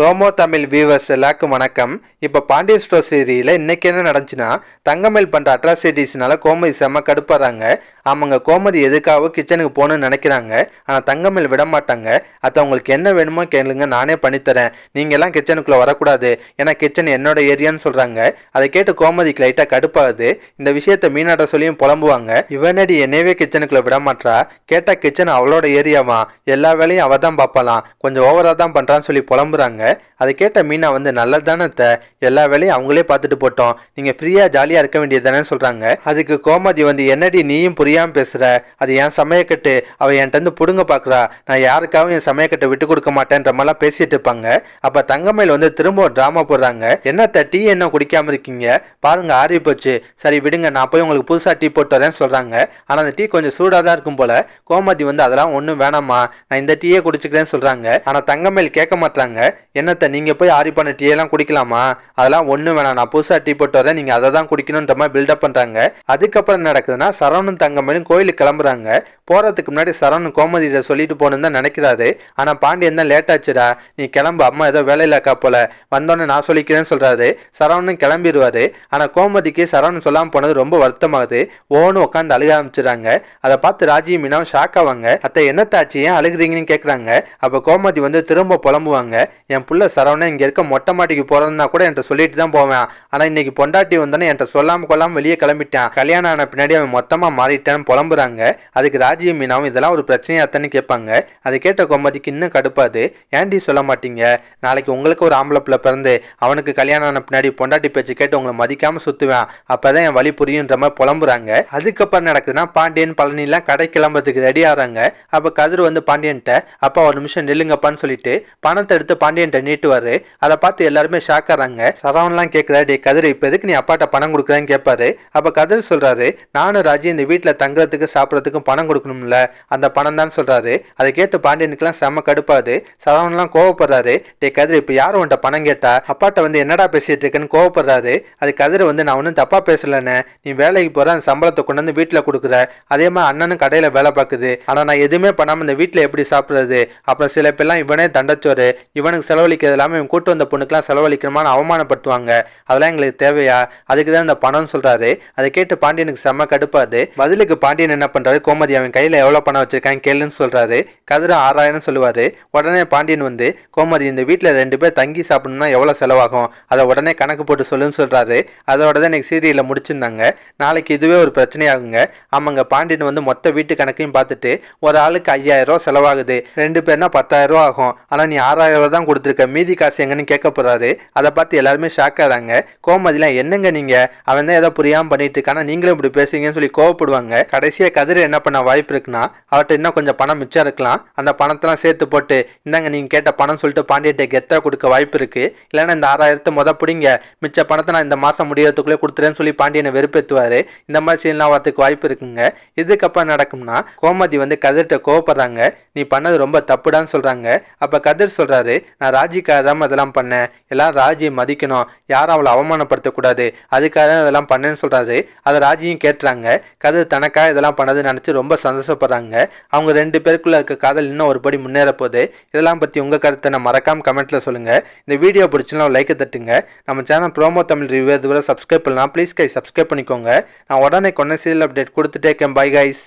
ரோமோ Tamil viewers எல்லாருக்கும் வணக்கம். இப்போ பாண்டியன் ஸ்டோர் சீரியலில் இன்றைக்கி என்ன நடந்துச்சுன்னா, தங்கமேல் பண்ணுற அட்ராசிட்டிஸ்னால கோமதி செம்ம கடுப்பாகிறாங்க. ஆமாங்க, கோமதி எதுக்காக கிச்சனுக்கு போகணுன்னு நினைக்கிறாங்க. ஆனால் தங்கமேல் விட மாட்டாங்க. அதை உங்களுக்கு என்ன வேணுமோ கேளுங்க, நானே பண்ணித்தரேன், நீங்கள்லாம் கிச்சனுக்குள்ளே வரக்கூடாது, ஏன்னா கிச்சன் என்னோட ஏரியான்னு சொல்கிறாங்க. அதை கேட்டு கோமதிக்கு லைட்டாக கடுப்பாகுது. இந்த விஷயத்தை மீனாட்ட சொல்லியும் புலம்புவாங்க. இவனடி என்னையவே கிச்சனுக்குள்ளே விட மாட்டா, கேட்டால் கிச்சன் அவளோட ஏரியாவா, எல்லா வேலையும் அவள் தான் பார்ப்பாலாம், கொஞ்சம் ஓவராக தான் பண்ணுறான்னு சொல்லி புலம்புறாங்க. அதை கேட்ட மீனா வந்து நல்லது தானே, எல்லா வேலையும் அவங்களே பார்த்துட்டு போட்டோம், நீங்கள் ஃப்ரீயாக ஜாலியாக இருக்க வேண்டியது தானே சொல்கிறாங்க. அதுக்கு கோமதி வந்து என்னடி நீயும் புரியாமல் பேசுகிற, அது என் சமயக்கட்டு, அவள் என்கிட்ட புடுங்க பார்க்குறா, நான் யாருக்காகவும் என் சமயக்கட்டை விட்டு கொடுக்க மாட்டேன்ற மாதிரிலாம் பேசிட்டு இருப்பாங்க. அப்போ தங்கமேல் வந்து திரும்ப ஒரு ட்ராமா போடுறாங்க. என்னத்த டீ என்ன குடிக்காமல் இருக்கீங்க, பாருங்க ஆறி போச்சு, சரி விடுங்க நான் போய் உங்களுக்கு புதுசாக டீ போட்டு வரேன்னு சொல்கிறாங்க. ஆனால் அந்த டீ கொஞ்சம் சூடாக தான் இருக்கும் போல. கோமதி வந்து அதெல்லாம் ஒன்றும் வேணாமா, நான் இந்த டீயே குடிச்சுக்கிறேன்னு சொல்கிறாங்க. ஆனால் தங்கமேல் கேட்க மாட்டாங்க. என்னத்த நீங்கள் போய் ஆரி பண்ண டீயெல்லாம் குடிக்கலாமா, அதெல்லாம் ஒன்றும் வேணாம், நான் புதுசாக டீ போட்டு வரேன், நீங்கள் அதை தான் குடிக்கணுன்ற மாதிரி பில்டப் பண்ணுறாங்க. அதுக்கப்புறம் என்ன நடக்குதுன்னா, சரவணன் தங்கமேலும் கோயிலுக்கு கிளம்புறாங்க. போகிறதுக்கு முன்னாடி சரவணன் கோமதியிட சொல்லிட்டு போகணுன்னு தான் நினைக்கிறாரு. ஆனால் பாண்டியன் தான் லேட் ஆச்சுடா, நீ கிளம்பு, அம்மா ஏதோ வேலையில் இருக்கா போல, வந்தோடனே நான் சொல்லிக்கிறேன்னு சொல்கிறாரு. சரவணன் கிளம்பிடுவார். ஆனால் கோமதிக்கு சரவணன் சொல்லாமல் போனது ரொம்ப வருத்தமாகுது. ஓன்னு உட்காந்து அழுக ஆரம்பிச்சிடறாங்க. அதை பார்த்து ராஜி மீனாவும் ஷாக் ஆவாங்க. அத்தை என்னத்தாச்சு, ஏன் அழுகுறீங்கன்னு கேட்குறாங்க. அப்போ கோமதி வந்து திரும்ப புலம்புவாங்க. என் புள்ள சரவணன் இங்கே இருக்க மொட்டை மாட்டிக்கு போகிறதுனா கூட என்கிட்ட சொல்லிட்டு தான் போவேன், ஆனால் இன்னைக்கு பொண்டாட்டி வந்தோன்னே என்கிட்ட சொல்லாமல் கொள்ளாமல் வெளியே கிளம்பிட்டான், கல்யாணம் ஆன பின்னாடி அவன் மொத்தமாக மாறிட்டான்னு புலம்புறாங்க. அதுக்கு ராஜி மீனாவும் இதெல்லாம் ஒரு பிரச்சனையாத்தான்னு கேட்பாங்க. அதை கேட்ட கோமதிக்கு இன்னும் கடுப்பாது. ஏன்டி சொல்ல மாட்டீங்க, நாளைக்கு உங்களுக்கு ஒரு ஆம்பளை பிள்ளை பிறந்து அவனுக்கு கல்யாணம் ஆன பின்னாடி பொண்டாட்டி பேச்சு கேட்டு உங்களை மதிக்காமல் சுற்றுவேன், அப்போதான் என் வழி புரியுன்ற மாதிரி புலம்புறாங்க. அதுக்கப்புறம் நடக்குதுன்னா, பாண்டியன் பழனிலாம் கடை கிளம்புறதுக்கு ரெடி ஆகிறாங்க. அப்போ கதிர் வந்து பாண்டியன்ட்ட, அப்பா ஒரு நிமிஷம் நில்லுங்கப்பான்னு சொல்லிட்டு பணத்தை எடுத்து பாண்டியன்ட்ட நீட்டுவாரு. அதை பார்த்து எல்லாருமே ஷாக் ஆறாங்க. சரவணன்லாம் கேட்குறா, டே கதிர் இப்போ எதுக்கு நீ அப்பாட்ட பணம் கொடுக்குறேன்னு கேட்பாரு. அப்போ கதிர் சொல்றாரு, நானும் ராஜி இந்த வீட்டில் தங்குறதுக்கு சாப்பிட்றதுக்கும் பணம் கொடுக்கணும்ல, அந்த பணம் தான் சொல்றாரு. அதை கேட்டு பாண்டியனுக்குலாம் செம்ம கடுப்பாது. சரவணன்லாம் கோவப்படுறாரு. டே கதிர் இப்போ யாரும் உன்ட்ட பணம் கேட்டா, அப்பாட்ட வந்து என்னடா பேசிட்டு இருக்கேன்னு கோவப்படுறாரு. அது கதிர் வந்து நான் ஒன்றும் தப்பா பேசலன்னு, நீ வேலைக்கு போற அந்த சம்பளத்தை கொண்டு வந்து வீட்டில் கொடுக்குற, அதே மாதிரி அண்ணனும் கடையில் வேலை பார்க்குது, ஆனால் நான் எதுவுமே பண்ணாமல் இந்த வீட்டில் எப்படி சாப்பிட்றது, அப்புறம் சில பேர்லாம் இவனே தண்டச்சோறு, இவனுக்கு செலவழிக்கிறது இல்லாமல் இவன் கூட்டு வந்த பொண்ணுக்கெல்லாம் செலவழிக்கணுமான்னு அவமானப்படுத்துவாங்க, அதெல்லாம் எங்களுக்கு தேவையா, அதுக்கு தான் இந்த பணம்னு சொல்றாரு. அதை கேட்டு பாண்டியனுக்கு செம்ம கடுப்பாது. பதிலுக்கு பாண்டியன் என்ன பண்றாரு, கோமதி அவன் கையில எவ்வளவு பணம் வச்சிருக்கான்னு கேளுன்னு சொல்றாரு. கதிர 6000 சொல்லுவாரு. உடனே பாண்டியன் வந்து, கோமதி இந்த வீட்டுல 2 பேர் தங்கி சாப்பிடணும்னா எவ்வளவு செலவாகும், அதை உடனே கணக்கு போட்டு சொல்லுன்னு சொல்றாரு. அதோட தான் இன்னைக்கு சீரியல்ல முடிச்சிருந்தாங்க. நாளைக்கு இதுவே ஒரு பிரச்சனையாகுங்க. ஆமாங்க, பாண்டியன் வந்து மொத்த வீட்டு கணக்கையும் பார்த்துட்டு, ஒரு ஆளுக்கு 5000 ரூபா செலவாகுது, 2 பேர்னா 10,000 ரூபா ஆகும், ஆனா நீ 6000 ரூபா தான் கொடுத்துருக்க, மீதி காசு எங்கன்னு கேட்க போறாரு. அதை பார்த்து எல்லாருமே ஷாக் ஆகிறாங்க. கோமதிலாம் என்னங்க நீங்க, அவன் தான் ஏதோ புரியாம பண்ணிட்டு இருக்கானா, நீங்களும் இப்படி பேசுறீங்கன்னு சொல்லி கோவப்படுவாங்க. கடைசியா கதிர் என்ன பண்ண வாய்ப்பு இருக்குன்னா, அவர்கிட்ட இன்னும் கொஞ்சம் பணம் மிச்சம் இருக்கலாம், அந்த பணத்தெல்லாம் சேர்த்து போட்டு இந்தாங்க நீங்க கேட்ட பணம் சொல்லிட்டு பாண்டியன்ட்ட கெத்தா கொடுக்க வாய்ப்பு இருக்கு. இல்லைன்னா இந்த 6000 முத பிடிங்க, மிச்ச பணத்தை நான் இந்த மாசம் முடியறதுக்குள்ளே கொடுத்துறேன்னு சொல்லி பாண்டியனை வெறுப்பேற்றுவாரு. இந்த மாதிரி சீன்லாம் வரதுக்கு வாய்ப்பு இருக்குங்க. இதுக்கப்புறம் நடக்கும்னா, கோமதி வந்து கதிர்கிட்ட கோவப்படுறாங்க. நீ பண்ணது ரொம்ப தப்புடான்னு சொல்றாங்க. அப்ப கதிர் சொல்றாரு, நான் ராஜிக்காக தான் இதெல்லாம் பண்ணேன், எல்லாம் ராஜியை மதிக்கணும், யாரும் அவளை அவமானப்படுத்தக்கூடாது, அதுக்காக தான் இதெல்லாம் பண்ணேன்னு சொல்றாரு. அதை ராஜியும் கேட்டுறாங்க. கதிர் தனக்காக இதெல்லாம் பண்ணதுன்னு நினைச்சு ரொம்ப சந்தோஷப்படுறாங்க. அவங்க 2 பேருக்குள்ள இருக்க காதல் இன்னும் ஒரு படி முன்னேற போகுது. இதெல்லாம் பத்தி உங்க கருத்தை நான் மறக்காம கமெண்ட்ல சொல்லுங்க. இந்த வீடியோ பிடிச்சுன்னா ஒரு லைக்கை தட்டுங்க. நம்ம சேனல் ப்ரோமோ தமிழ் ரிவ்யூ இதுவரை சப்ஸ்கிரைப் பண்ணலாம், ப்ளீஸ் கை சப்ஸ்கிரைப் பண்ணிக்கோங்க. நான் உடனே கொன்ன சீரியல் அப்டேட் கொடுத்துட்டே இருக்கேன். Bye guys.